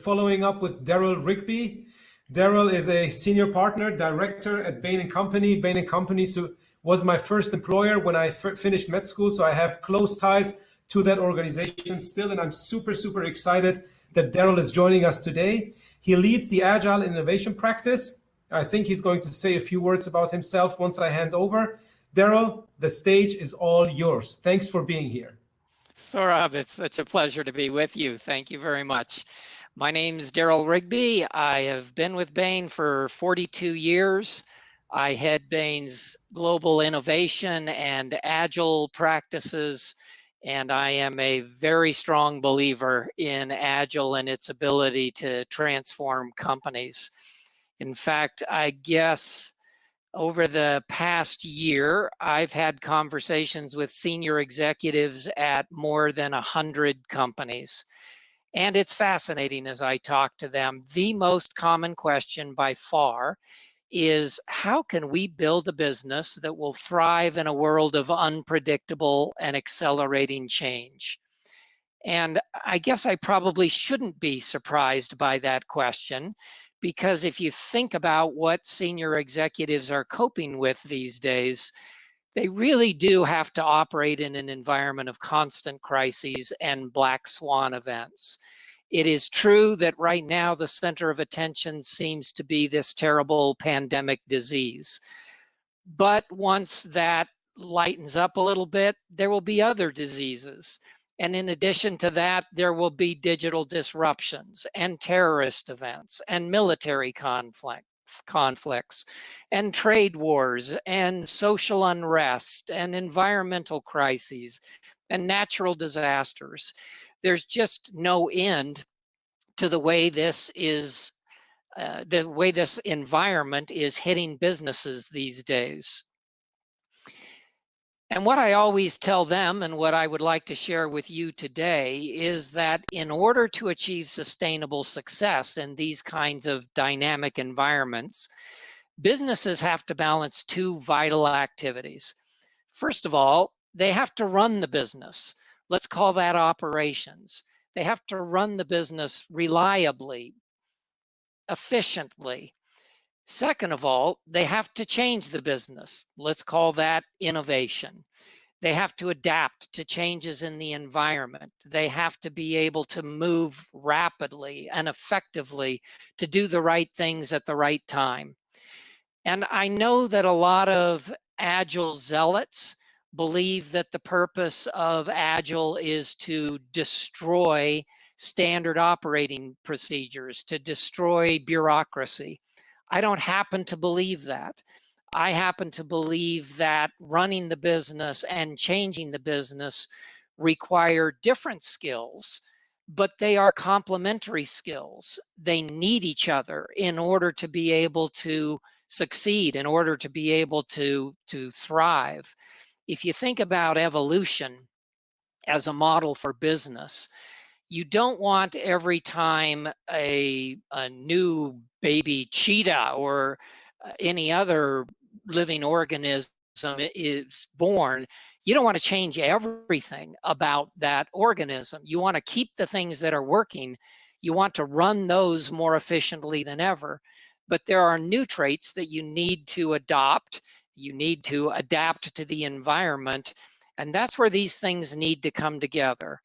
following up with Darrel Rigby. Darrel is a senior partner director at Bain Company. Bain Company was my first employer when I finished med school, so I have close ties to that organization still, and I'm super, super excited that Darrel is joining us today. He leads the Agile innovation practice. I think he's going to say a few words about himself once I hand over. Darrel, the stage is all yours. Thanks for being here. Saurabh, it's such a pleasure to be with you. Thank you very much. My name's Darrel Rigby. I have been with Bain for 42 years. I head Bain's global innovation and Agile practices, and I am a very strong believer in Agile and its ability to transform companies. In fact, I guess over the past year, I've had conversations with senior executives at more than 100 companies. And it's fascinating as I talk to them. The most common question by far is, how can we build a business that will thrive in a world of unpredictable and accelerating change? And I guess I probably shouldn't be surprised by that question, because if you think about what senior executives are coping with these days, they really do have to operate in an environment of constant crises and black swan events. It is true that right now the center of attention seems to be this terrible pandemic disease. But once that lightens up a little bit, there will be other diseases. And in addition to that, there will be digital disruptions and terrorist events and military conflicts and trade wars and social unrest and environmental crises and natural disasters. There's just no end to the way this environment is hitting businesses these days. And what I always tell them, and what I would like to share with you today, is that in order to achieve sustainable success in these kinds of dynamic environments, businesses have to balance two vital activities. First of all, they have to run the business. Let's call that operations. They have to run the business reliably, efficiently. Second of all, they have to change the business. Let's call that innovation. They have to adapt to changes in the environment. They have to be able to move rapidly and effectively to do the right things at the right time. And I know that a lot of Agile zealots believe that the purpose of Agile is to destroy standard operating procedures, to destroy bureaucracy. I don't happen to believe that. I happen to believe that running the business and changing the business require different skills, but they are complementary skills. They need each other in order to be able to succeed, in order to be able to thrive. If you think about evolution as a model for business, you don't want every time a new baby cheetah or any other living organism is born, you don't want to change everything about that organism. You want to keep the things that are working. You want to run those more efficiently than ever. But there are new traits that you need to adopt. You need to adapt to the environment. And that's where these things need to come together.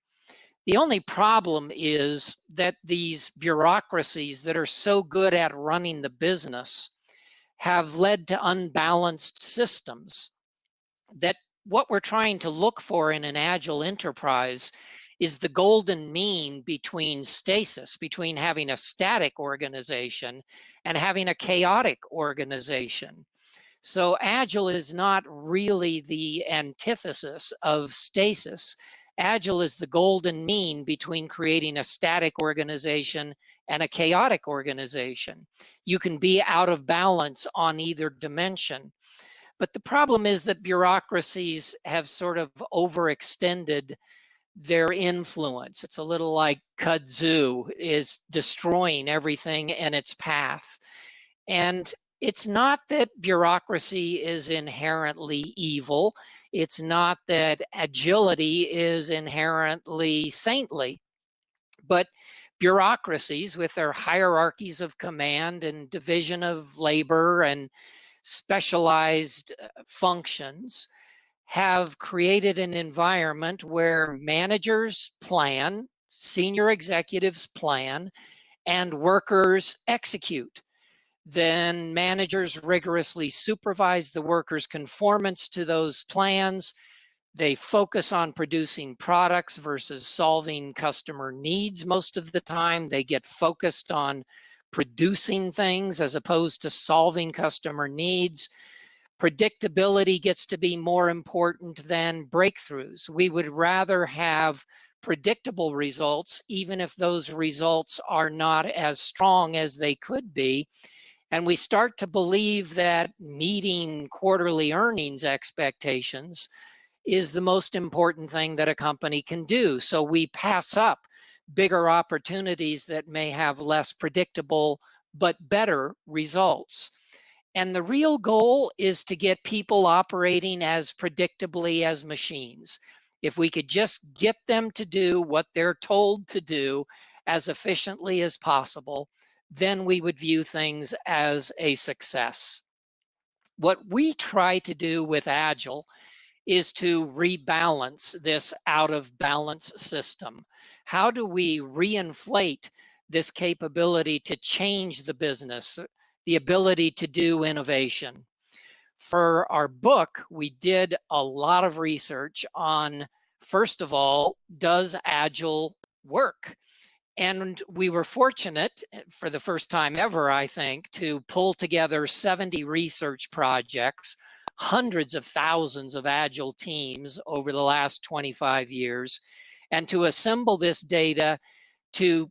The only problem is that these bureaucracies that are so good at running the business have led to unbalanced systems. That what we're trying to look for in an Agile enterprise is the golden mean between stasis, between having a static organization and having a chaotic organization. So Agile is not really the antithesis of stasis. Agile is the golden mean between creating a static organization and a chaotic organization. You can be out of balance on either dimension. But the problem is that bureaucracies have sort of overextended their influence. It's a little like kudzu is destroying everything in its path. And it's not that bureaucracy is inherently evil. It's not that agility is inherently saintly, but bureaucracies with their hierarchies of command and division of labor and specialized functions have created an environment where managers plan, senior executives plan, and workers execute. Then managers rigorously supervise the workers' conformance to those plans. They focus on producing products versus solving customer needs most of the time. They get focused on producing things as opposed to solving customer needs. Predictability gets to be more important than breakthroughs. We would rather have predictable results, even if those results are not as strong as they could be. And we start to believe that meeting quarterly earnings expectations is the most important thing that a company can do. So we pass up bigger opportunities that may have less predictable but better results. And the real goal is to get people operating as predictably as machines. If we could just get them to do what they're told to do as efficiently as possible, then we would view things as a success. What we try to do with Agile is to rebalance this out of balance system. How do we reinflate this capability to change the business, the ability to do innovation? For our book, we did a lot of research on, first of all, does Agile work? And we were fortunate, for the first time ever, I think, to pull together 70 research projects, hundreds of thousands of Agile teams over the last 25 years, and to assemble this data to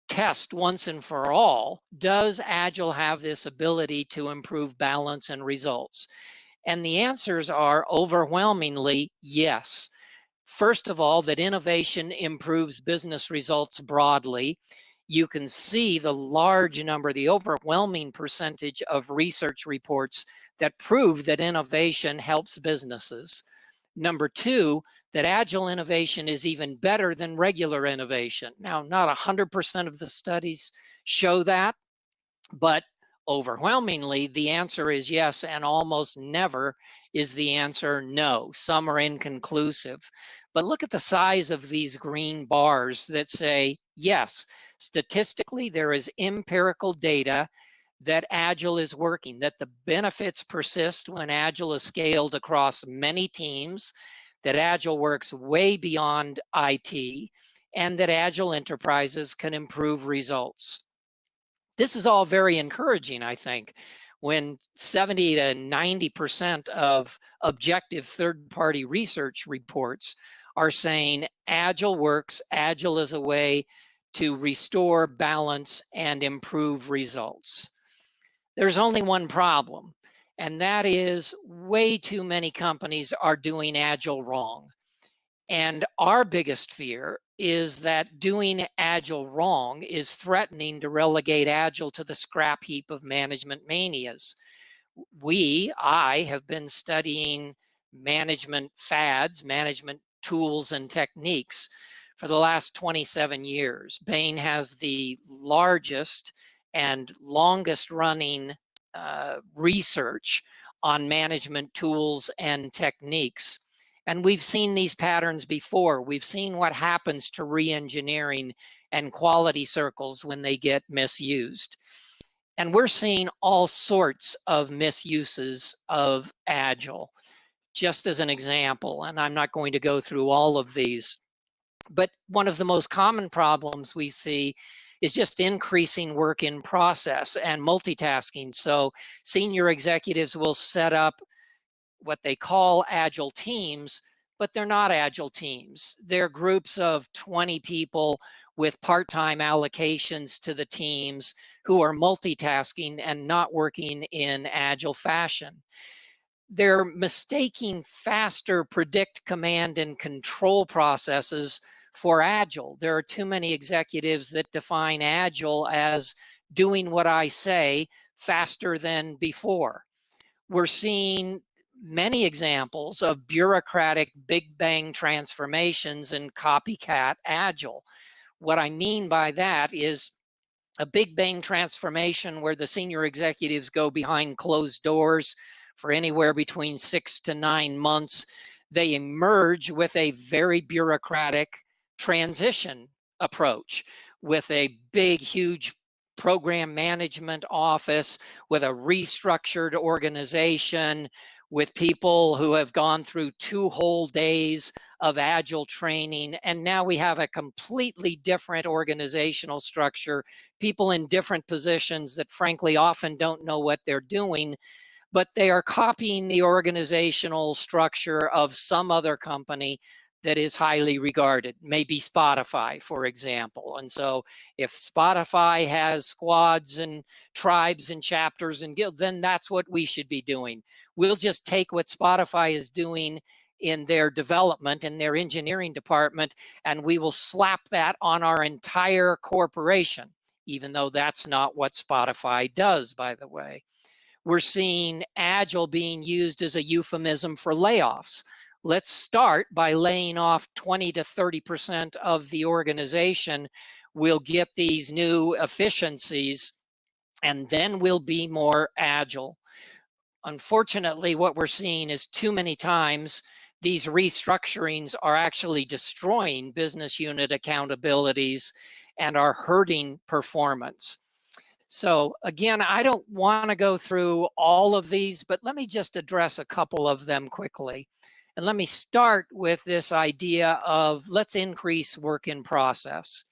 test once and for all, does Agile have this ability to improve balance and results? And the answers are overwhelmingly yes. First of all, that innovation improves business results broadly. You can see the large number, the overwhelming percentage of research reports that prove that innovation helps businesses. Number two, that Agile innovation is even better than regular innovation. Now, not 100% of the studies show that, but overwhelmingly, the answer is yes, and almost never is the answer no. Some are inconclusive. But look at the size of these green bars that say, yes, statistically, there is empirical data that Agile is working, that the benefits persist when Agile is scaled across many teams, that Agile works way beyond IT, and that Agile enterprises can improve results. This is all very encouraging, I think, when 70 to 90% of objective third-party research reports are saying Agile works, Agile is a way to restore balance and improve results. There's only one problem, and that is way too many companies are doing Agile wrong. And our biggest fear is that doing Agile wrong is threatening to relegate Agile to the scrap heap of management manias. I have been studying management fads, management tools and techniques for the last 27 years. Bain has the largest and longest running research on management tools and techniques. And we've seen these patterns before. We've seen what happens to re-engineering and quality circles when they get misused. And we're seeing all sorts of misuses of Agile. Just as an example, and I'm not going to go through all of these, but one of the most common problems we see is just increasing work in process and multitasking. So senior executives will set up what they call Agile teams, but they're not Agile teams. They're groups of 20 people with part-time allocations to the teams who are multitasking and not working in Agile fashion. They're mistaking faster predict, command, and control processes for Agile. There are too many executives that define Agile as doing what I say faster than before. We're seeing many examples of bureaucratic big bang transformations and copycat Agile. What I mean by that is a big bang transformation where the senior executives go behind closed doors for anywhere between 6 to 9 months. They emerge with a very bureaucratic transition approach, with a big, huge program management office, with a restructured organization, with people who have gone through 2 whole days of Agile training. And now we have a completely different organizational structure, people in different positions that frankly often don't know what they're doing, but they are copying the organizational structure of some other company that is highly regarded, maybe Spotify, for example. And so if Spotify has squads and tribes and chapters and guilds, then that's what we should be doing. We'll just take what Spotify is doing in their development and their engineering department, and we will slap that on our entire corporation, even though that's not what Spotify does, by the way. We're seeing Agile being used as a euphemism for layoffs. Let's start by laying off 20 to 30% of the organization. We'll get these new efficiencies, and then we'll be more agile. Unfortunately, what we're seeing is too many times these restructurings are actually destroying business unit accountabilities and are hurting performance. So again, I don't want to go through all of these, but let me just address a couple of them quickly. And let me start with this idea of let's increase work in process,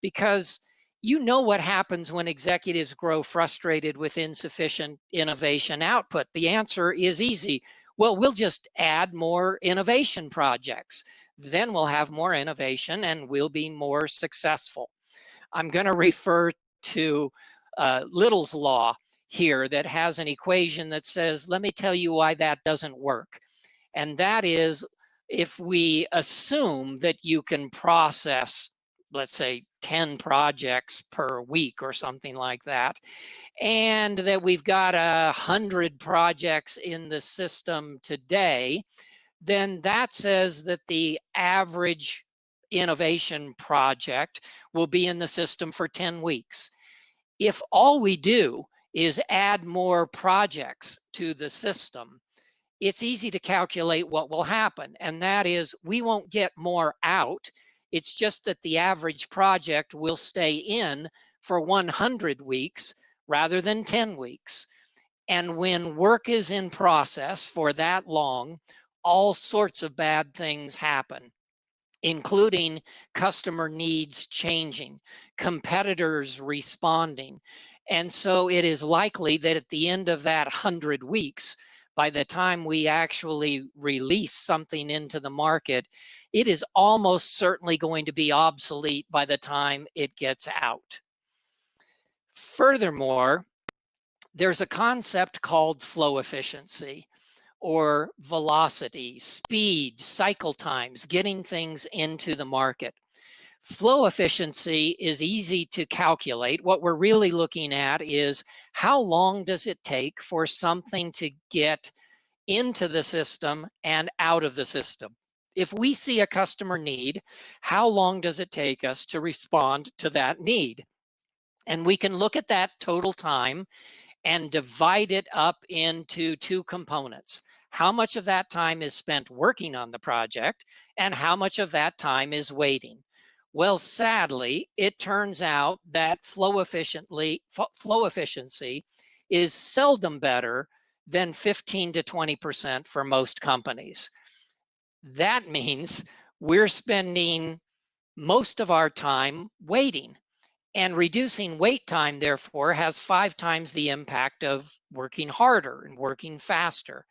because you know what happens when executives grow frustrated with insufficient innovation output. The answer is easy. Well, we'll just add more innovation projects. Then we'll have more innovation and we'll be more successful. I'm going to refer to Little's law here that has an equation that says, let me tell you why that doesn't work. And that is, if we assume that you can process, let's say 10 projects per week or something like that, and that we've got 100 projects in the system today, then that says that the average innovation project will be in the system for 10 weeks. If all we do is add more projects to the system, it's easy to calculate what will happen. And that is, we won't get more out. It's just that the average project will stay in for 100 weeks rather than 10 weeks. And when work is in process for that long, all sorts of bad things happen, including customer needs changing, competitors responding. And so it is likely that at the end of that 100 weeks, by the time we actually release something into the market, it is almost certainly going to be obsolete by the time it gets out. Furthermore, there's a concept called flow efficiency, or velocity, speed, cycle times, getting things into the market. Flow efficiency is easy to calculate. What we're really looking at is how long does it take for something to get into the system and out of the system. If we see a customer need, how long does it take us to respond to that need? And we can look at that total time and divide it up into 2 components. How much of that time is spent working on the project and how much of that time is waiting? Well, sadly, it turns out that flow efficiency is seldom better than 15 to 20% for most companies. That means we're spending most of our time waiting, and reducing wait time, therefore, has 5 times the impact of working harder and working faster.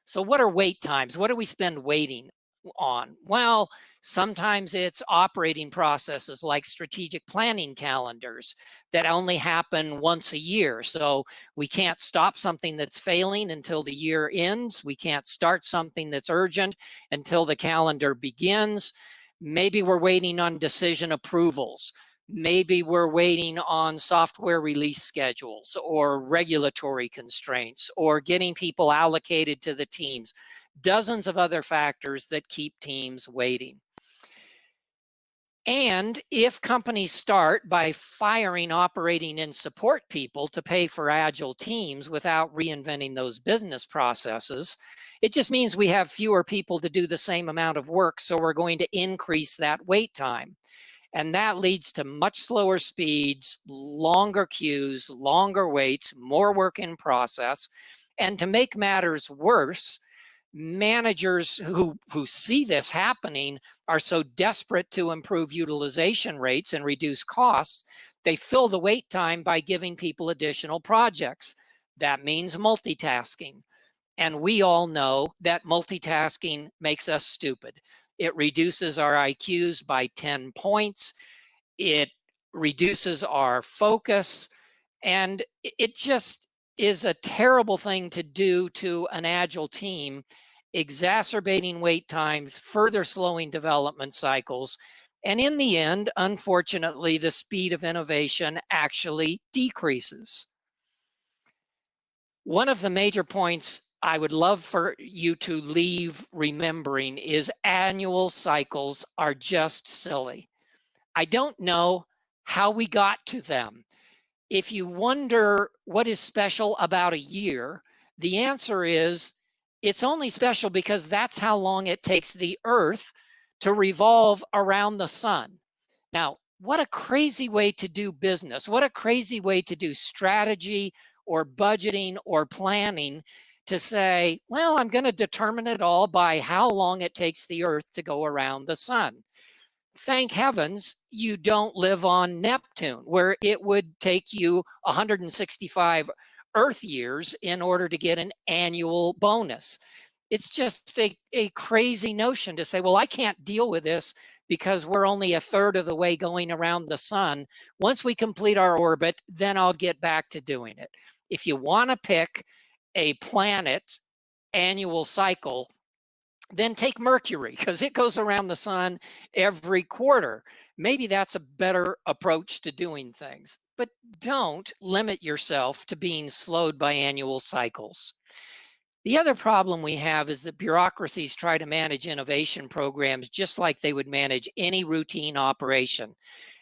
So what are wait times? What do we spend waiting on? Well, sometimes it's operating processes like strategic planning calendars that only happen once a year. So we can't stop something that's failing until the year ends. We can't start something that's urgent until the calendar begins. Maybe we're waiting on decision approvals. Maybe we're waiting on software release schedules or regulatory constraints or getting people allocated to the teams. Dozens of other factors that keep teams waiting. And if companies start by firing operating and support people to pay for agile teams without reinventing those business processes, it just means we have fewer people to do the same amount of work. So we're going to increase that wait time. And that leads to much slower speeds, longer queues, longer waits, more work in process. And to make matters worse, managers who see this happening are so desperate to improve utilization rates and reduce costs, they fill the wait time by giving people additional projects. That means multitasking. And we all know that multitasking makes us stupid. It reduces our IQs by 10 points. It reduces our focus. And it just is a terrible thing to do to an agile team, exacerbating wait times, further slowing development cycles. And in the end, unfortunately, the speed of innovation actually decreases. One of the major points I would love for you to leave remembering is annual cycles are just silly. I don't know how we got to them. If you wonder what is special about a year, the answer is it's only special because that's how long it takes the Earth to revolve around the sun. Now, what a crazy way to do business. What a crazy way to do strategy or budgeting or planning, to say, well, I'm going to determine it all by how long it takes the Earth to go around the sun. Thank heavens you don't live on Neptune, where it would take you 165 Earth years in order to get an annual bonus. It's just a crazy notion to say, well, I can't deal with this because we're only a third of the way going around the sun. Once we complete our orbit, then I'll get back to doing it. If you want to pick a planet annual cycle, then take Mercury, because it goes around the sun every quarter. Maybe that's a better approach to doing things, but don't limit yourself to being slowed by annual cycles. The other problem we have is that bureaucracies try to manage innovation programs just like they would manage any routine operation.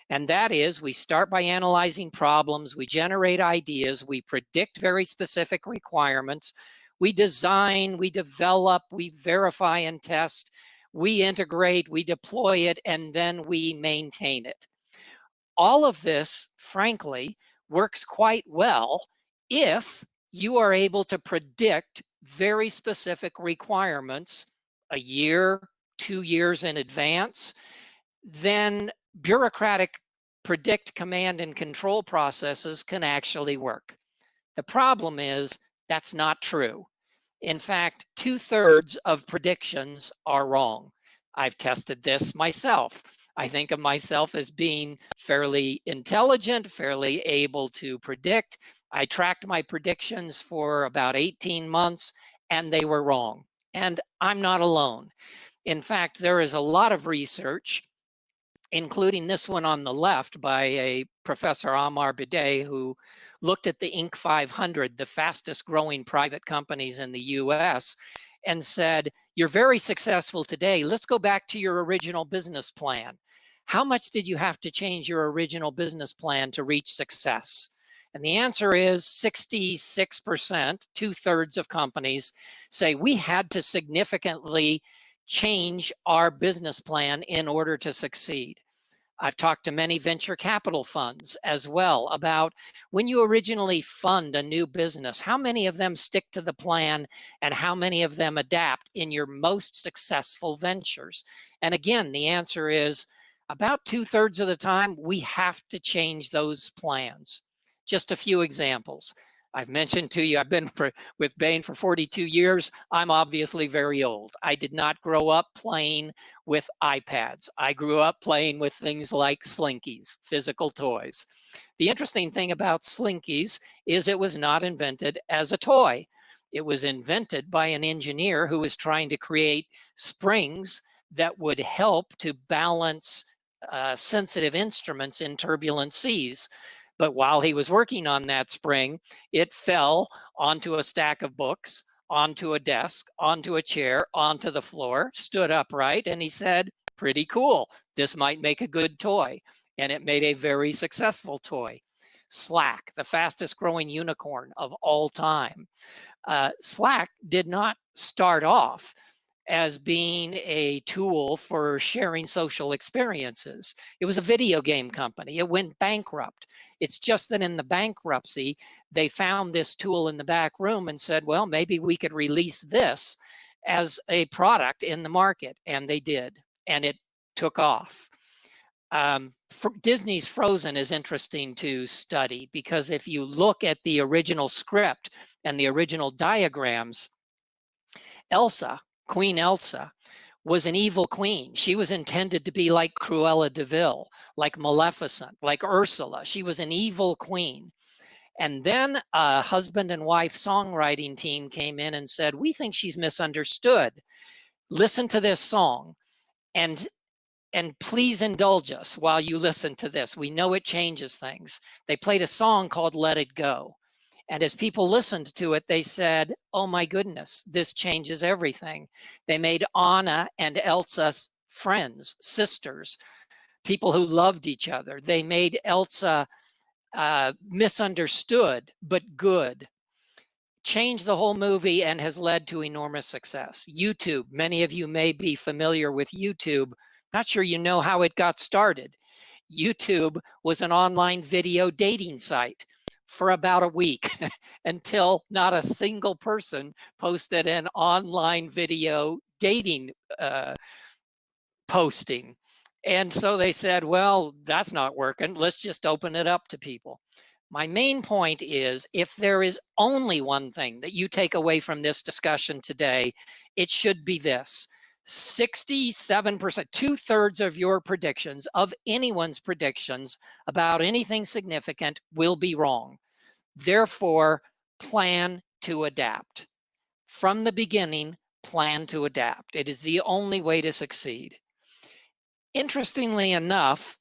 And that is, we start by analyzing problems, we generate ideas, we predict very specific requirements, we design, we develop, we verify and test, we integrate, we deploy it, and then we maintain it. All of this, frankly, works quite well if you are able to predict very specific requirements a year, 2 years in advance. Then bureaucratic predict, command, and control processes can actually work. The problem is that's not true. In fact, 2/3 of predictions are wrong. I've tested this myself. I think of myself as being fairly intelligent, fairly able to predict. I tracked my predictions for about 18 months and they were wrong. And I'm not alone. In fact, there is a lot of research, including this one on the left by a Professor Amar Bideh, who looked at the Inc. 500, the fastest growing private companies in the US, and said, you're very successful today. Let's go back to your original business plan. How much did you have to change your original business plan to reach success? And the answer is 66%, 2/3 of companies say we had to significantly change our business plan in order to succeed. I've talked to many venture capital funds as well about when you originally fund a new business, how many of them stick to the plan and how many of them adapt in your most successful ventures? And again, the answer is about 2/3 of the time, we have to change those plans. Just a few examples. I've mentioned to you, I've been with Bain for 42 years. I'm obviously very old. I did not grow up playing with iPads. I grew up playing with things like Slinkies, physical toys. The interesting thing about Slinkies is it was not invented as a toy. It was invented by an engineer who was trying to create springs that would help to balance sensitive instruments in turbulent seas. But while he was working on that spring, it fell onto a stack of books, onto a desk, onto a chair, onto the floor, stood upright, and he said, pretty cool. This might make a good toy. And it made a very successful toy. Slack, the fastest growing unicorn of all time. Slack did not start off as being a tool for sharing social experiences. It was a video game company. It went bankrupt. It's just that in the bankruptcy, they found this tool in the back room and said, well, maybe we could release this as a product in the market. And they did, and it took off. Disney's Frozen is interesting to study because if you look at the original script and the original diagrams, Elsa, Queen Elsa, was an evil queen. She was intended to be like Cruella de Vil, like Maleficent, like Ursula. She was an evil queen. And then a husband and wife songwriting team came in and said, we think she's misunderstood. Listen to this song and please indulge us while you listen to this. We know it changes things. They played a song called Let It Go. And as people listened to it, they said, oh my goodness, this changes everything. They made Anna and Elsa friends, sisters, people who loved each other. They made Elsa misunderstood, but good. Changed the whole movie and has led to enormous success. YouTube, many of you may be familiar with YouTube. Not sure you know how it got started. YouTube was an online video dating site for about a week until not a single person posted an online video dating posting. And so they said, well, that's not working. Let's just open it up to people. My main point is, if there is only one thing that you take away from this discussion today, it should be this. 67%, 2/3 of your predictions, of anyone's predictions about anything significant, will be wrong. Therefore, plan to adapt. From the beginning, plan to adapt. It is the only way to succeed. Interestingly enough,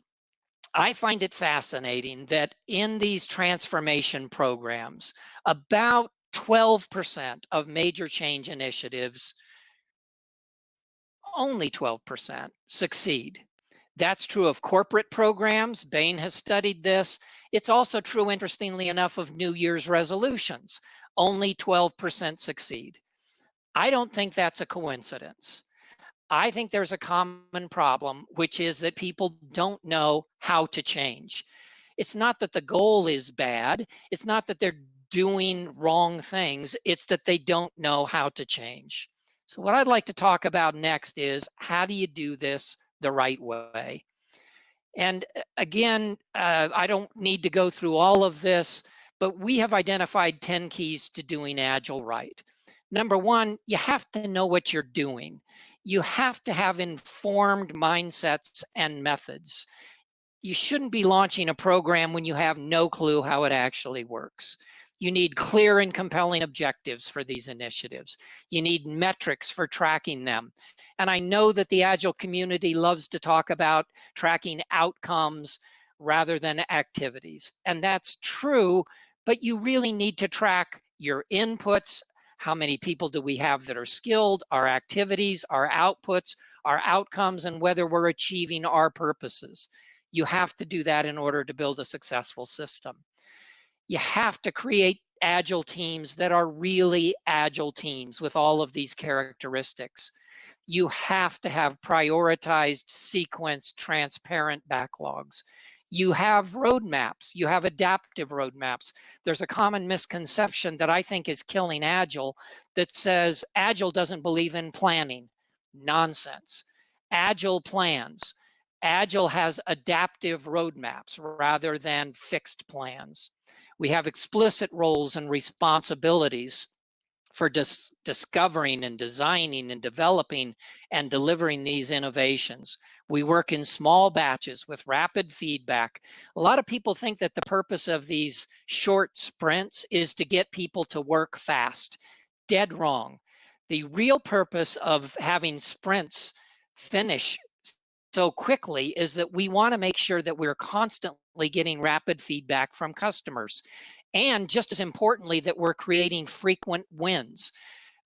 I find it fascinating that in these transformation programs, about 12% of major change initiatives, only 12%, succeed. That's true of corporate programs. Bain has studied this. It's also true, interestingly enough, of New Year's resolutions. Only 12% succeed. I don't think that's a coincidence. I think there's a common problem, which is that people don't know how to change. It's not that the goal is bad. It's not that they're doing wrong things. It's that they don't know how to change. So what I'd like to talk about next is, how do you do this the right way? And again, I don't need to go through all of this, but we have identified 10 keys to doing Agile right. Number one, you have to know what you're doing. You have to have informed mindsets and methods. You shouldn't be launching a program when you have no clue how it actually works. You need clear and compelling objectives for these initiatives. You need metrics for tracking them. And I know that the Agile community loves to talk about tracking outcomes rather than activities. And that's true, but you really need to track your inputs. How many people do we have that are skilled, our activities, our outputs, our outcomes, and whether we're achieving our purposes. You have to do that in order to build a successful system. You have to create Agile teams that are really Agile teams with all of these characteristics. You have to have prioritized, sequenced, transparent backlogs. You have roadmaps. You have adaptive roadmaps. There's a common misconception that I think is killing Agile that says Agile doesn't believe in planning. Nonsense. Agile plans. Agile has adaptive roadmaps rather than fixed plans. We have explicit roles and responsibilities for discovering and designing and developing and delivering these innovations. We work in small batches with rapid feedback. A lot of people think that the purpose of these short sprints is to get people to work fast. Dead wrong. The real purpose of having sprints finish so quickly is that we want to make sure that we're constantly getting rapid feedback from customers. And just as importantly, that we're creating frequent wins.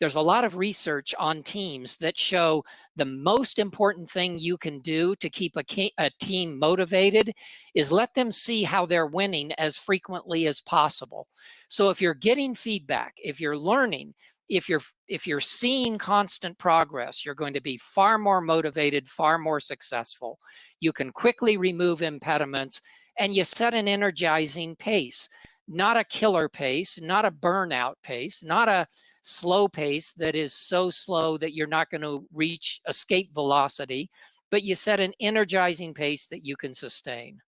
There's a lot of research on teams that show the most important thing you can do to keep a team motivated is let them see how they're winning as frequently as possible. So if you're getting feedback, if you're learning, if you're seeing constant progress, you're going to be far more motivated, far more successful. You can quickly remove impediments, and you set an energizing pace, not a killer pace, not a burnout pace, not a slow pace that is so slow that you're not going to reach escape velocity, but you set an energizing pace that you can sustain.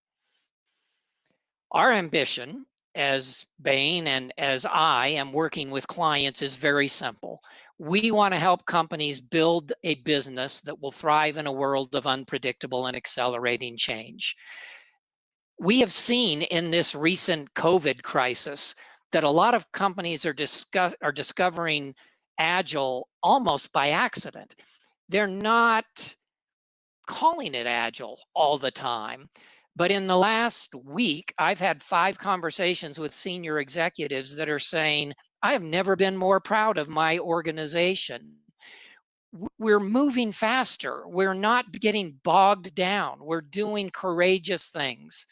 Our ambition as Bain and as I am working with clients is very simple. We want to help companies build a business that will thrive in a world of unpredictable and accelerating change. We have seen in this recent COVID crisis that a lot of companies are discovering Agile almost by accident. They're not calling it Agile all the time. But in the last week, I've had 5 conversations with senior executives that are saying, I have never been more proud of my organization. We're moving faster. We're not getting bogged down. We're doing courageous things.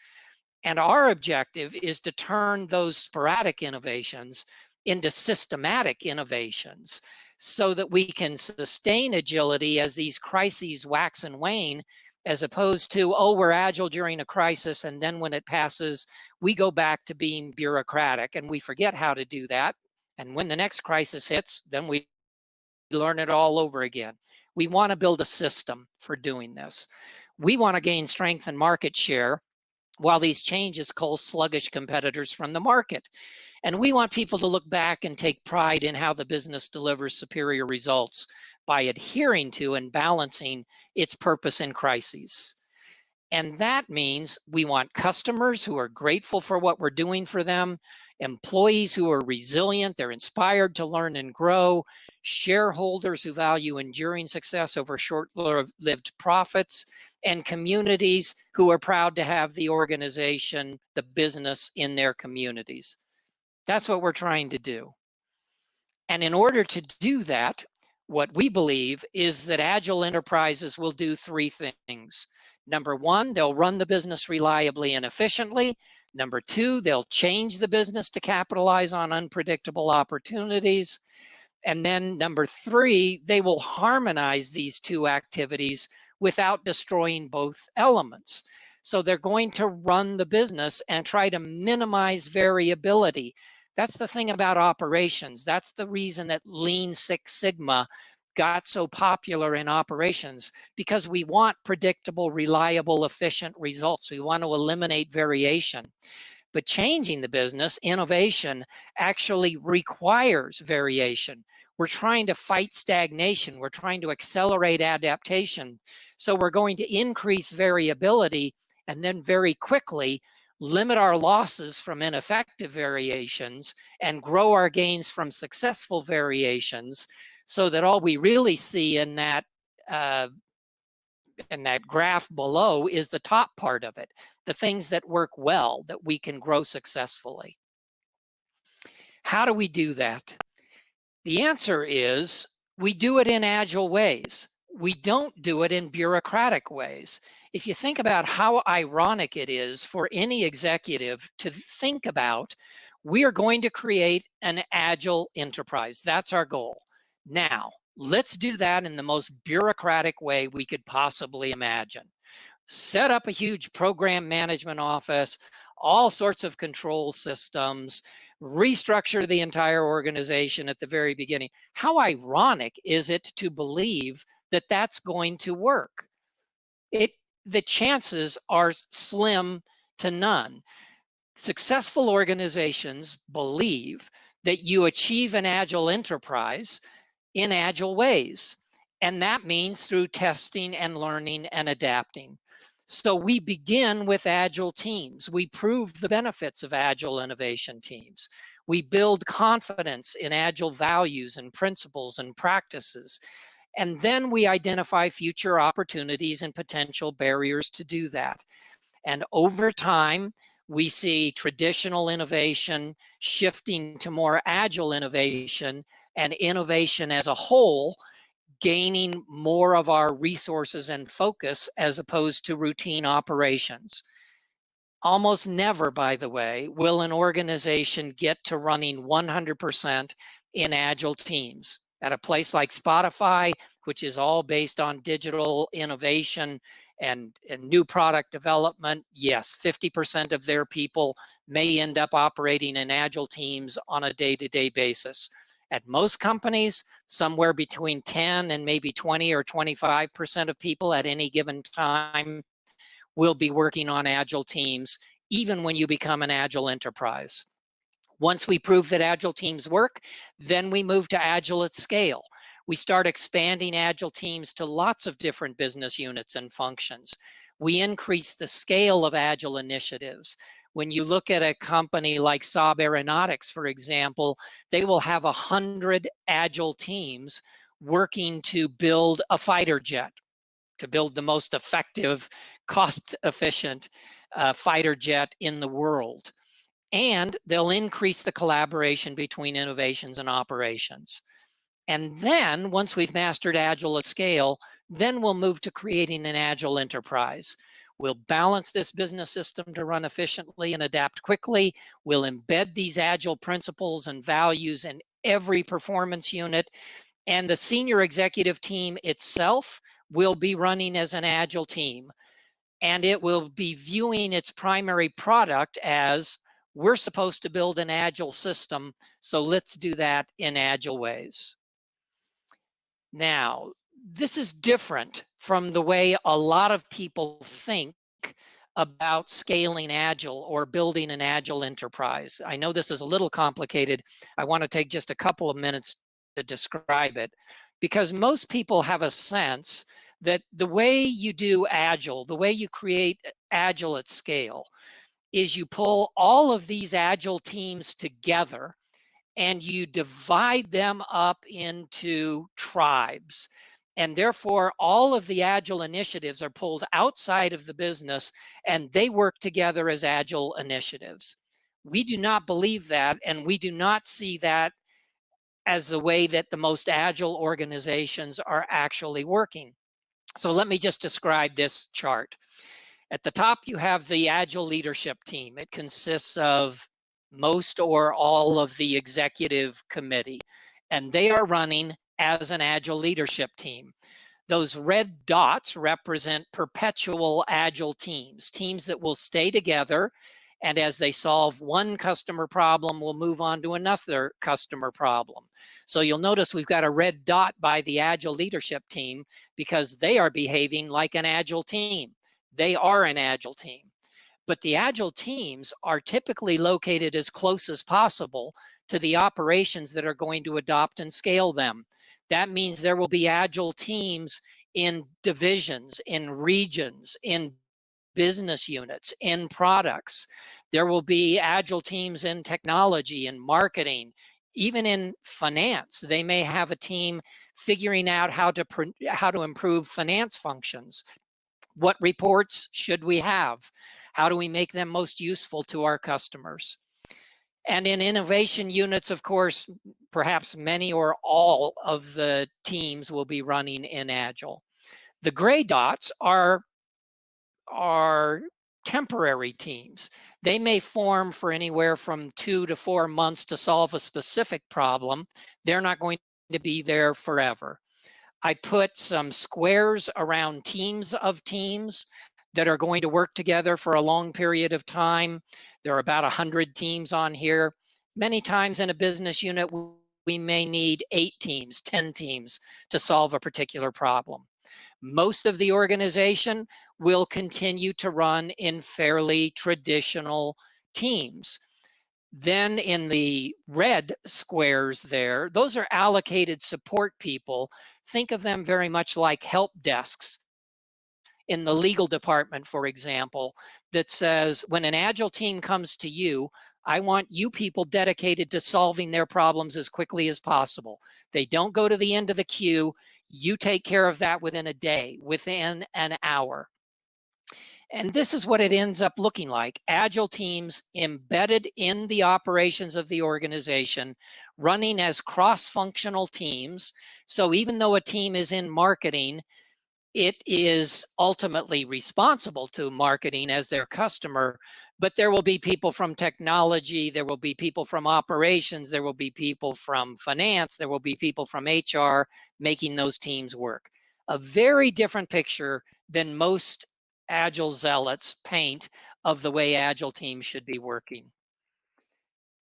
And our objective is to turn those sporadic innovations into systematic innovations so that we can sustain agility as these crises wax and wane, as opposed to, oh, we're agile during a crisis, and then when it passes, we go back to being bureaucratic and we forget how to do that. And when the next crisis hits, then we learn it all over again. We want to build a system for doing this. We want to gain strength and market share while these changes cull sluggish competitors from the market. And we want people to look back and take pride in how the business delivers superior results by adhering to and balancing its purpose in crises. And that means we want customers who are grateful for what we're doing for them, employees who are resilient, they're inspired to learn and grow, shareholders who value enduring success over short-lived profits, and communities who are proud to have the organization, the business in their communities. That's what we're trying to do. And in order to do that, what we believe is that Agile enterprises will do 3 things. Number 1, they'll run the business reliably and efficiently. Number 2, they'll change the business to capitalize on unpredictable opportunities. And then number 3, they will harmonize these 2 activities without destroying both elements. So they're going to run the business and try to minimize variability. That's the thing about operations. That's the reason that Lean Six Sigma got so popular in operations, because we want predictable, reliable, efficient results. We want to eliminate variation. But changing the business, innovation, actually requires variation. We're trying to fight stagnation. We're trying to accelerate adaptation. So we're going to increase variability and then very quickly limit our losses from ineffective variations and grow our gains from successful variations, so that all we really see in that graph below is the top part of it, the things that work well, that we can grow successfully. How do we do that? The answer is we do it in agile ways. We don't do it in bureaucratic ways. If you think about how ironic it is for any executive to think about, we are going to create an agile enterprise. That's our goal. Now, let's do that in the most bureaucratic way we could possibly imagine. Set up a huge program management office, all sorts of control systems, restructure the entire organization at the very beginning. How ironic is it to believe that that's going to work? The chances are slim to none. Successful organizations believe that you achieve an agile enterprise in agile ways, and that means through testing and learning and adapting. So we begin with agile teams. We prove the benefits of agile innovation teams. We build confidence in agile values and principles and practices. And then we identify future opportunities and potential barriers to do that. And over time, we see traditional innovation shifting to more agile innovation, and innovation as a whole gaining more of our resources and focus as opposed to routine operations. Almost never, by the way, will an organization get to running 100% in agile teams. At a place like Spotify, which is all based on digital innovation and new product development, yes, 50% of their people may end up operating in agile teams on a day-to-day basis. At most companies, somewhere between 10 and maybe 20 or 25% of people at any given time will be working on agile teams, even when you become an agile enterprise. Once we prove that agile teams work, then we move to agile at scale. We start expanding agile teams to lots of different business units and functions. We increase the scale of agile initiatives. When you look at a company like Saab Aeronautics, for example, they will have 100 agile teams working to build a fighter jet, to build the most effective, cost-efficient fighter jet in the world. And they'll increase the collaboration between innovations and operations. And then once we've mastered agile at scale, then we'll move to creating an agile enterprise. We'll balance this business system to run efficiently and adapt quickly. We'll embed these agile principles and values in every performance unit. And the senior executive team itself will be running as an agile team. And it will be viewing its primary product as, we're supposed to build an agile system, so let's do that in agile ways. Now, this is different from the way a lot of people think about scaling agile or building an agile enterprise. I know this is a little complicated. I want to take just a couple of minutes to describe it, because most people have a sense that the way you do agile, the way you create agile at scale, is you pull all of these agile teams together and you divide them up into tribes. And therefore, all of the agile initiatives are pulled outside of the business and they work together as agile initiatives. We do not believe that, and we do not see that as the way that the most agile organizations are actually working. So let me just describe this chart. At the top, you have the agile leadership team. It consists of most or all of the executive committee, and they are running as an agile leadership team. Those red dots represent perpetual agile teams, teams that will stay together, and as they solve one customer problem, we'll move on to another customer problem. So you'll notice we've got a red dot by the agile leadership team because they are behaving like an agile team. They are an agile team. But the agile teams are typically located as close as possible to the operations that are going to adopt and scale them. That means there will be agile teams in divisions, in regions, in business units, in products. There will be agile teams in technology and marketing, even in finance. They may have a team figuring out how to improve finance functions. What reports should we have? How do we make them most useful to our customers? And in innovation units, of course, perhaps many or all of the teams will be running in Agile. The gray dots are temporary teams. They may form for anywhere from 2 to 4 months to solve a specific problem. They're not going to be there forever. I put some squares around teams of teams that are going to work together for a long period of time. There are about 100 teams on here. Many times in a business unit, we may need 8 teams, 10 teams to solve a particular problem. Most of the organization will continue to run in fairly traditional teams. Then in the red squares there, those are allocated support people. Think of them very much like help desks in the legal department, for example, that says, when an Agile team comes to you, I want you people dedicated to solving their problems as quickly as possible. They don't go to the end of the queue. You take care of that within a day, within an hour. And this is what it ends up looking like. Agile teams embedded in the operations of the organization, running as cross-functional teams. So even though a team is in marketing, it is ultimately responsible to marketing as their customer, but there will be people from technology, there will be people from operations, there will be people from finance, there will be people from HR making those teams work. A very different picture than most Agile zealots paint of the way Agile teams should be working.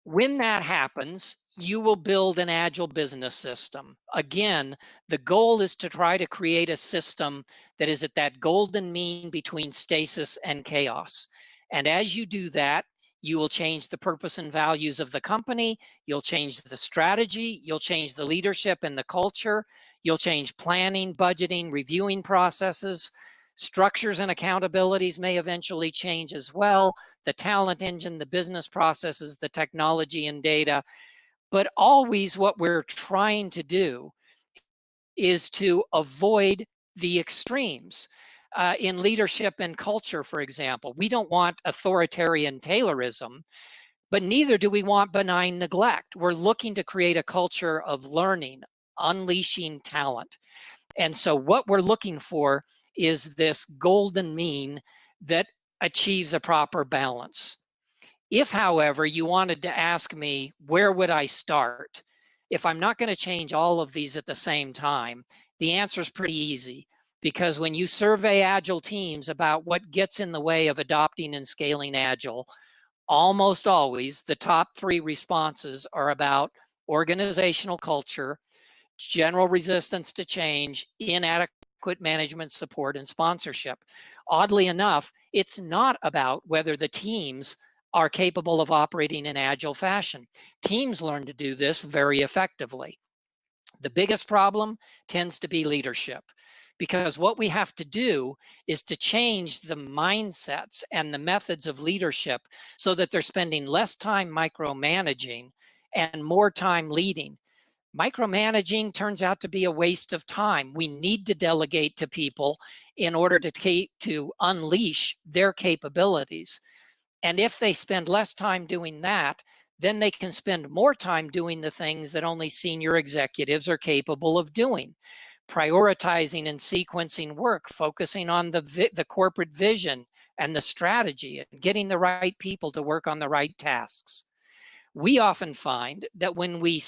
When that happens, you will build an Agile business system. Again, the goal is to try to create a system that is at that golden mean between stasis and chaos. And as you do that, you will change the purpose and values of the company, you'll change the strategy, you'll change the leadership and the culture, you'll change planning, budgeting, reviewing processes. Structures and accountabilities may eventually change as well. The talent engine, the business processes, the technology and data. But always what we're trying to do is to avoid the extremes. In leadership and culture, for example, we don't want authoritarian Taylorism, but neither do we want benign neglect. We're looking to create a culture of learning, unleashing talent. And so what we're looking for is this golden mean that achieves a proper balance. If, however, you wanted to ask me, where would I start? If I'm not going to change all of these at the same time, the answer is pretty easy. Because when you survey Agile teams about what gets in the way of adopting and scaling Agile, almost always the top 3 responses are about organizational culture, general resistance to change, inadequate management support, and sponsorship. Oddly enough, it's not about whether the teams are capable of operating in Agile fashion. Teams learn to do this very effectively. The biggest problem tends to be leadership, because what we have to do is to change the mindsets and the methods of leadership so that they're spending less time micromanaging and more time leading. Micromanaging turns out to be a waste of time. We need to delegate to people in order to unleash their capabilities. And if they spend less time doing that, then they can spend more time doing the things that only senior executives are capable of doing. Prioritizing and sequencing work, focusing on the corporate vision and the strategy, and getting the right people to work on the right tasks. We often find that when we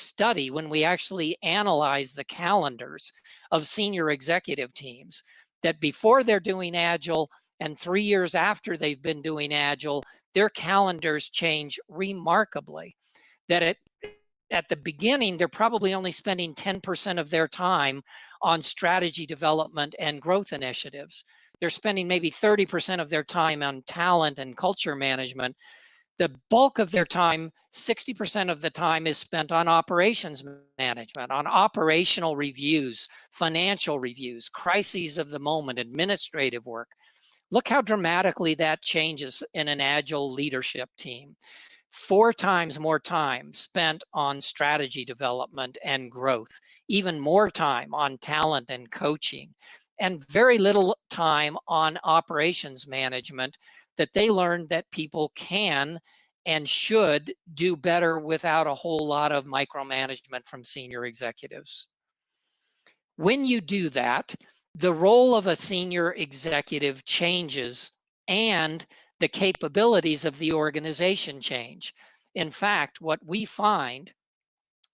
actually analyze the calendars of senior executive teams, that before they're doing Agile and 3 years after they've been doing Agile, their calendars change remarkably. That at the beginning, they're probably only spending 10% of their time on strategy development and growth initiatives. They're spending maybe 30% of their time on talent and culture management. The bulk of their time, 60% of the time, is spent on operations management, on operational reviews, financial reviews, crises of the moment, administrative work. Look how dramatically that changes in an Agile leadership team. 4 times more time spent on strategy development and growth, even more time on talent and coaching, and very little time on operations management, that they learned that people can and should do better without a whole lot of micromanagement from senior executives. When you do that, the role of a senior executive changes and the capabilities of the organization change. In fact, what we find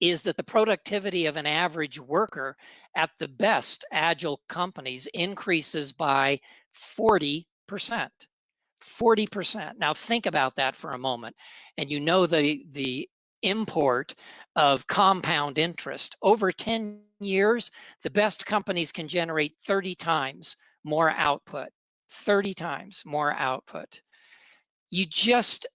is that the productivity of an average worker at the best Agile companies increases by 40%. 40%. Now think about that for a moment, and you know the import of compound interest. Over 10 years, the best companies can generate 30 times more output. 30 times more output. You just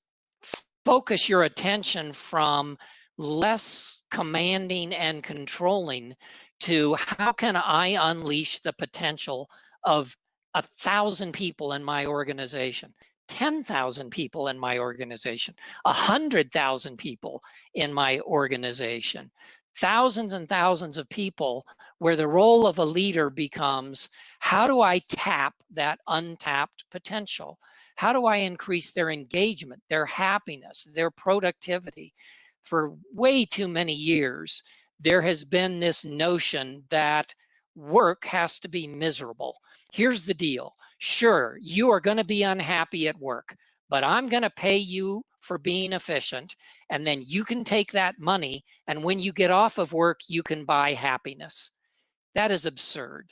focus your attention from less commanding and controlling to how can I unleash the potential of 1,000 people in my organization, 10,000 people in my organization, 100,000 people in my organization. Thousands and thousands of people where the role of a leader becomes, how do I tap that untapped potential? How do I increase their engagement, their happiness, their productivity? For way too many years, there has been this notion that work has to be miserable. Here's the deal. Sure, you are going to be unhappy at work, but I'm going to pay you for being efficient, and then you can take that money, and when you get off of work, you can buy happiness. That is absurd.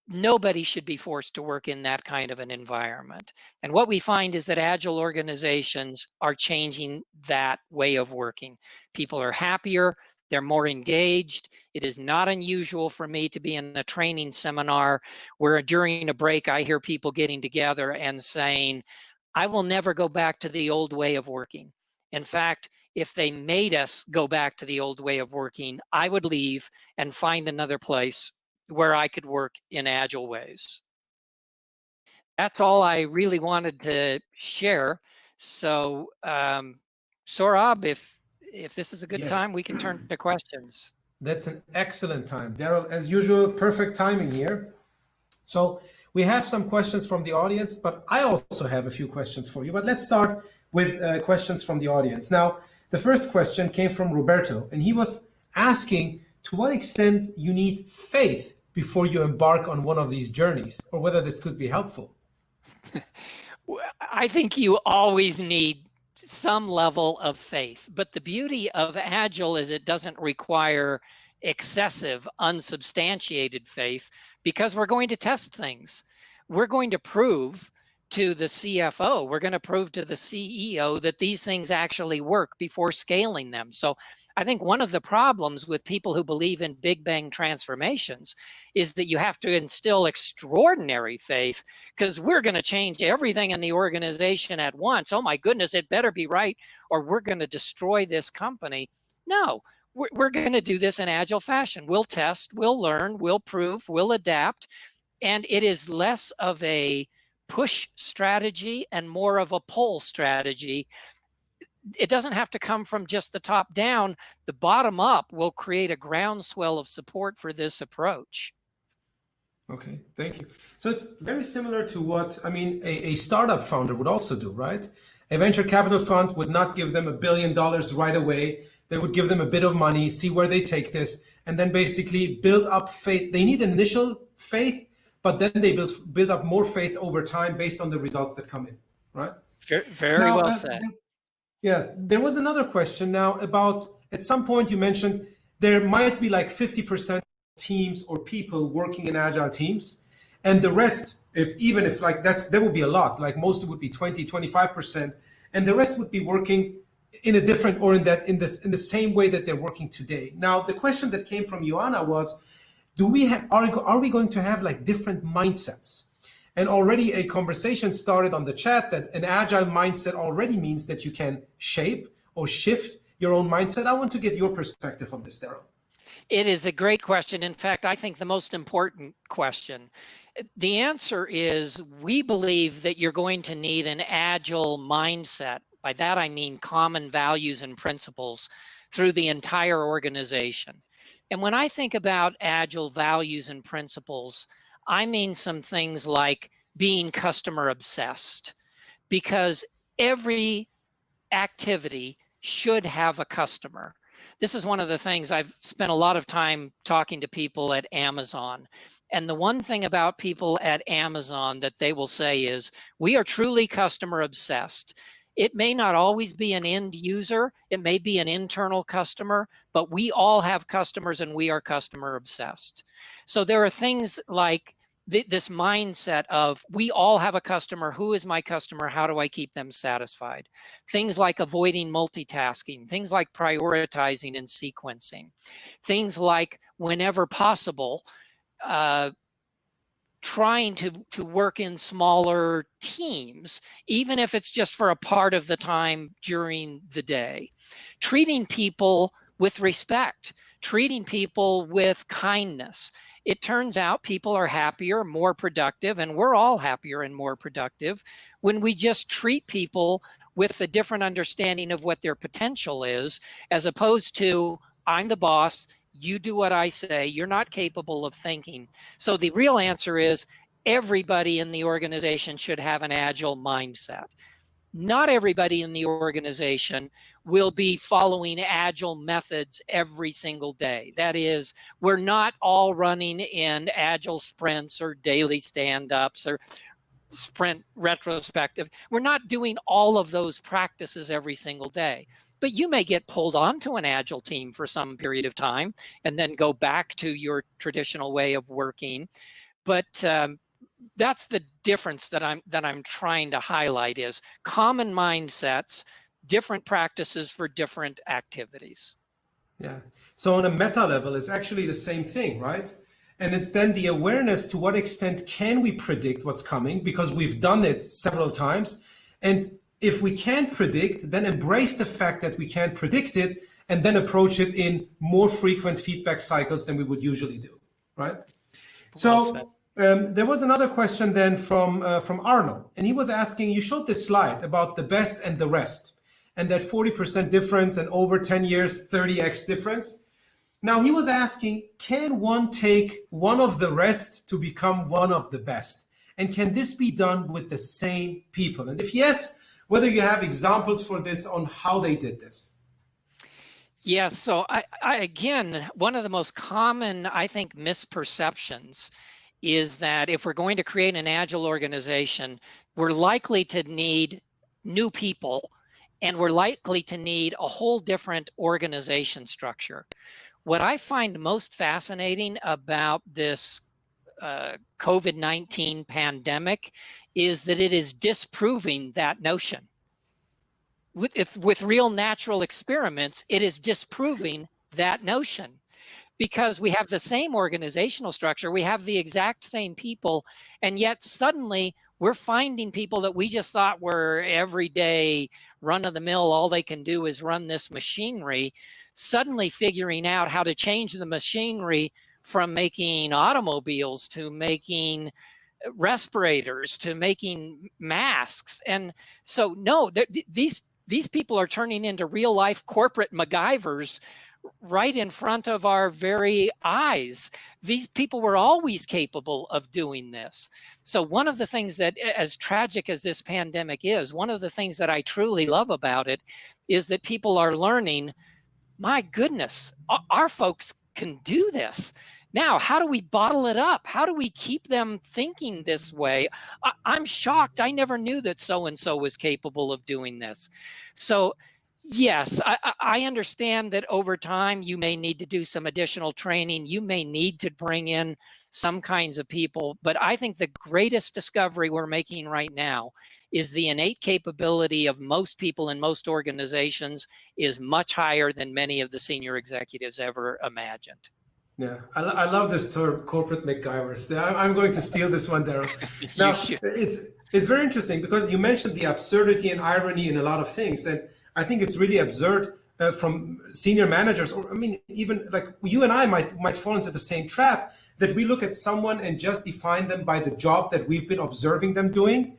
Nobody should be forced to work in that kind of an environment. And what we find is that Agile organizations are changing that way of working. People are happier, they're more engaged. It is not unusual for me to be in a training seminar where during a break I hear people getting together and saying, I will never go back to the old way of working. In fact, if they made us go back to the old way of working, I would leave and find another place where I could work in Agile ways. That's all I really wanted to share. So, Saurabh, if this is a good time, we can turn to questions. That's an excellent time. Darrell, as usual, perfect timing here. So we have some questions from the audience, but I also have a few questions for you. But let's start with questions from the audience. Now, the first question came from Roberto, and he was asking to what extent you need faith before you embark on one of these journeys, or whether this could be helpful. I think you always need some level of faith, but the beauty of Agile is it doesn't require excessive, unsubstantiated faith, because we're going to test things. We're going to prove to the CFO, we're going to prove to the CEO that these things actually work before scaling them. So I think one of the problems with people who believe in big bang transformations is that you have to instill extraordinary faith, because we're going to change everything in the organization at once. Oh my goodness, it better be right, or we're going to destroy this company. No, we're going to do this in Agile fashion. We'll test, we'll learn, we'll prove, we'll adapt. And it is less of a push strategy and more of a pull strategy. It doesn't have to come from just the top down. The bottom up will create a groundswell of support for this approach. Okay, thank you. So it's very similar to what, I mean, a startup founder would also do, right? A venture capital fund would not give them $1 billion right away. They would give them a bit of money, see where they take this, and then basically build up faith. They need initial faith, but then they build up more faith over time based on the results that come in, right? Very well said. Yeah, there was another question now about, at some point you mentioned there might be like 50% teams or people working in Agile teams, and the rest, even if like that would be a lot, like most would be 20, 25%, and the rest would be working in a different, or in the same way that they're working today. Now, the question that came from Joanna was, are we going to have like different mindsets? And already a conversation started on the chat that an Agile mindset already means that you can shape or shift your own mindset. I want to get your perspective on this, Darrell. It is a great question. In fact, I think the most important question. The answer is, we believe that you're going to need an Agile mindset. By that, I mean common values and principles through the entire organization. And when I think about Agile values and principles, I mean some things like being customer obsessed, because every activity should have a customer. This is one of the things I've spent a lot of time talking to people at Amazon. And the one thing about people at Amazon that they will say is, we are truly customer obsessed. It may not always be an end user, it may be an internal customer, but we all have customers and we are customer obsessed. So there are things like this mindset of, we all have a customer. Who is my customer? How do I keep them satisfied? Things like avoiding multitasking, things like prioritizing and sequencing, things like, whenever possible, trying to work in smaller teams, even if it's just for a part of the time during the day. Treating people with respect, treating people with kindness. It turns out people are happier, more productive, and we're all happier and more productive when we just treat people with a different understanding of what their potential is, as opposed to, I'm the boss, You do what I say. You're not capable of thinking. So the real answer is everybody in the organization should have an agile mindset. Not everybody in the organization will be following agile methods every single day. That is, we're not all running in agile sprints or daily stand-ups or sprint retrospective. We're not doing all of those practices every single day. But you may get pulled onto an agile team for some period of time and then go back to your traditional way of working. But that's the difference that I'm trying to highlight is common mindsets, different practices for different activities. Yeah. So on a meta level, it's actually the same thing, right? And it's then the awareness to what extent can we predict what's coming, because we've done it several times. And if we can't predict, then embrace the fact that we can't predict it and then approach it in more frequent feedback cycles than we would usually do, right? So there was another question then from Arno, and he was asking, you showed this slide about the best and the rest, and that 40% difference and over 10 years, 30x difference. Now he was asking, can one take one of the rest to become one of the best? And can this be done with the same people? And if yes, whether you have examples for this on how they did this. Yes, so I again, one of the most common, I think, misperceptions is that if we're going to create an agile organization, we're likely to need new people and we're likely to need a whole different organization structure. What I find most fascinating about this COVID-19 pandemic is that it is disproving that notion. With real natural experiments, it is disproving that notion because we have the same organizational structure, we have the exact same people, and yet suddenly we're finding people that we just thought were everyday run-of-the-mill, all they can do is run this machinery, suddenly figuring out how to change the machinery from making automobiles to making respirators to making masks. And so no, these people are turning into real life corporate MacGyvers right in front of our very eyes. These people were always capable of doing this. So one of the things that, as tragic as this pandemic is, one of the things that I truly love about it is that people are learning, my goodness, our folks can do this. Now, how do we bottle it up? How do we keep them thinking this way? I'm shocked. I never knew that so-and-so was capable of doing this. So yes, I understand that over time, you may need to do some additional training. You may need to bring in some kinds of people. But I think the greatest discovery we're making right now is the innate capability of most people in most organizations is much higher than many of the senior executives ever imagined. Yeah, I love this term, corporate MacGyvers. I'm going to steal this one, Darrell. Now, it's very interesting because you mentioned the absurdity and irony in a lot of things. And I think it's really absurd from senior managers, or I mean, even like you and I might fall into the same trap that we look at someone and just define them by the job that we've been observing them doing,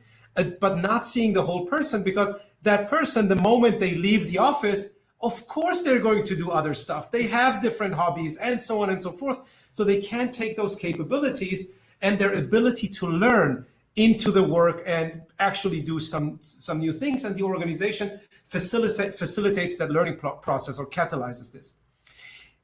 but not seeing the whole person, because that person, the moment they leave the office, of course, they're going to do other stuff. They have different hobbies and so on and so forth. So they can't take those capabilities and their ability to learn into the work and actually do some new things. And the organization facilitates that learning process or catalyzes this.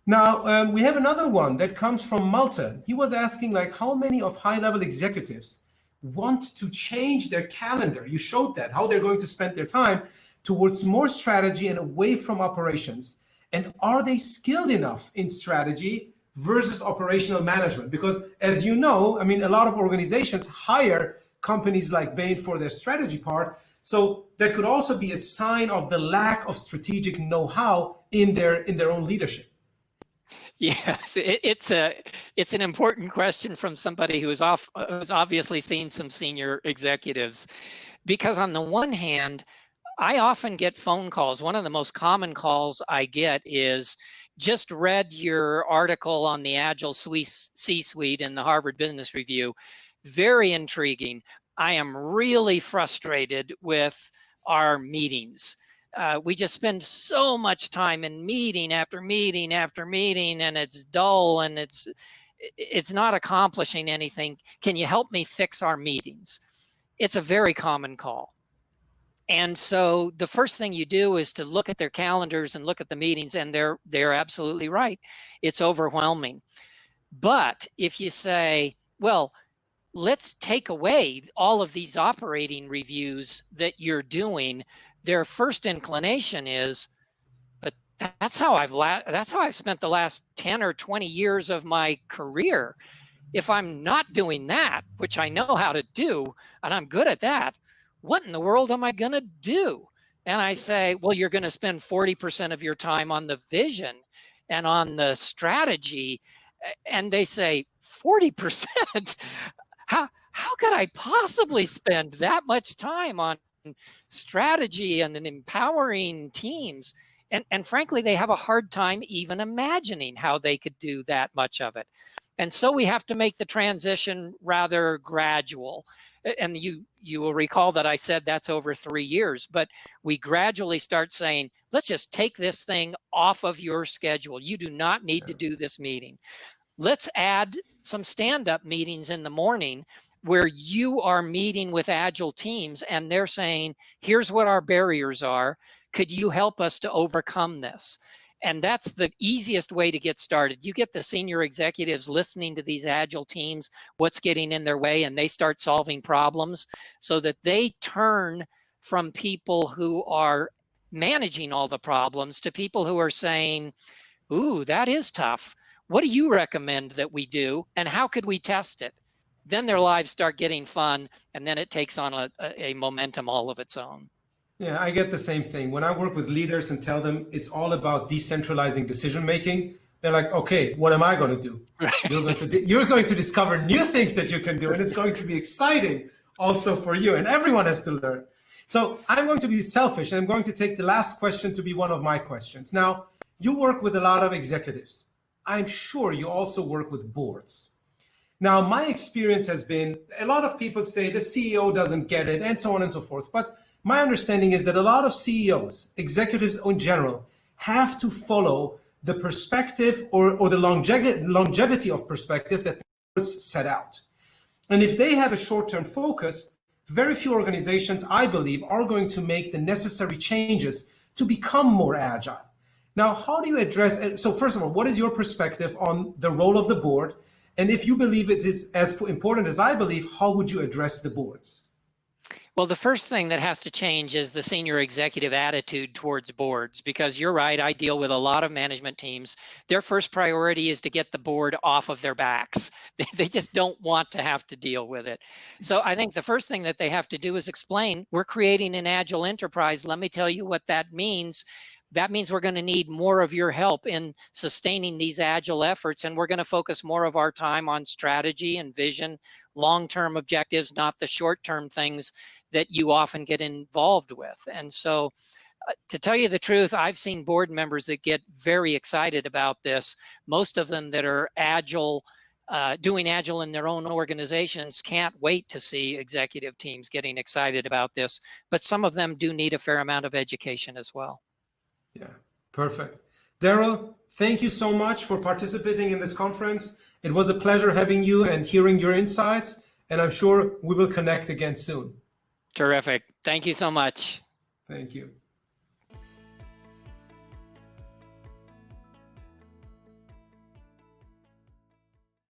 Now, we have another one that comes from Malta. He was asking, like, how many of high-level executives want to change their calendar? You showed that, how they're going to spend their time towards more strategy and away from operations. And are they skilled enough in strategy versus operational management? Because as you know, I mean, a lot of organizations hire companies like Bain for their strategy part. So that could also be a sign of the lack of strategic know-how in their own leadership. Yes, it's an important question from somebody who's obviously seen some senior executives, because on the one hand, I often get phone calls. One of the most common calls I get is, just read your article on the Agile C-suite in the Harvard Business Review. Very intriguing. I am really frustrated with our meetings. We just spend so much time in meeting after meeting after meeting, and it's dull and it's not accomplishing anything. Can you help me fix our meetings? It's a very common call. And so the first thing you do is to look at their calendars and look at the meetings, and they're absolutely right. It's overwhelming. But if you say, well, let's take away all of these operating reviews that you're doing, their first inclination is, but that's how I've spent the last 10 or 20 years of my career. If I'm not doing that, which I know how to do, and I'm good at that, what in the world am I going to do? And I say, well, you're going to spend 40% of your time on the vision and on the strategy. And they say, 40%? How could I possibly spend that much time on strategy and empowering teams? And frankly, they have a hard time even imagining how they could do that much of it. And so we have to make the transition rather gradual. And you will recall that I said that's over 3 years, but we gradually start saying, let's just take this thing off of your schedule. You do not need to do this meeting. Let's add some stand-up meetings in the morning where you are meeting with Agile teams and they're saying, here's what our barriers are. Could you help us to overcome this? And that's the easiest way to get started. You get the senior executives listening to these Agile teams, what's getting in their way, and they start solving problems so that they turn from people who are managing all the problems to people who are saying, ooh, that is tough. What do you recommend that we do? And how could we test it? Then their lives start getting fun, and then it takes on a momentum all of its own. Yeah, I get the same thing. When I work with leaders and tell them it's all about decentralizing decision-making, they're like, okay, what am I going to do? Right. You're going to discover new things that you can do, and it's going to be exciting also for you, and everyone has to learn. So I'm going to be selfish, and I'm going to take the last question to be one of my questions. Now, you work with a lot of executives. I'm sure you also work with boards. Now, my experience has been, a lot of people say the CEO doesn't get it, and so on and so forth. But my understanding is that a lot of CEOs, executives in general, have to follow the perspective or the longevity of perspective that the boards set out. And if they have a short-term focus, very few organizations, I believe, are going to make the necessary changes to become more agile. Now, how do you address, so first of all, what is your perspective on the role of the board? And if you believe it is as important as I believe, how would you address the boards? Well, the first thing that has to change is the senior executive attitude towards boards, because you're right, I deal with a lot of management teams. Their first priority is to get the board off of their backs. They just don't want to have to deal with it. So I think the first thing that they have to do is explain, we're creating an agile enterprise. Let me tell you what that means. That means we're going to need more of your help in sustaining these agile efforts, and we're going to focus more of our time on strategy and vision, long-term objectives, not the short-term things that you often get involved with. And so to tell you the truth, I've seen board members that get very excited about this. Most of them that are agile, doing agile in their own organizations can't wait to see executive teams getting excited about this, but some of them do need a fair amount of education as well. Yeah, perfect. Darrell, thank you so much for participating in this conference. It was a pleasure having you and hearing your insights, and I'm sure we will connect again soon. Terrific. Thank you so much. Thank you.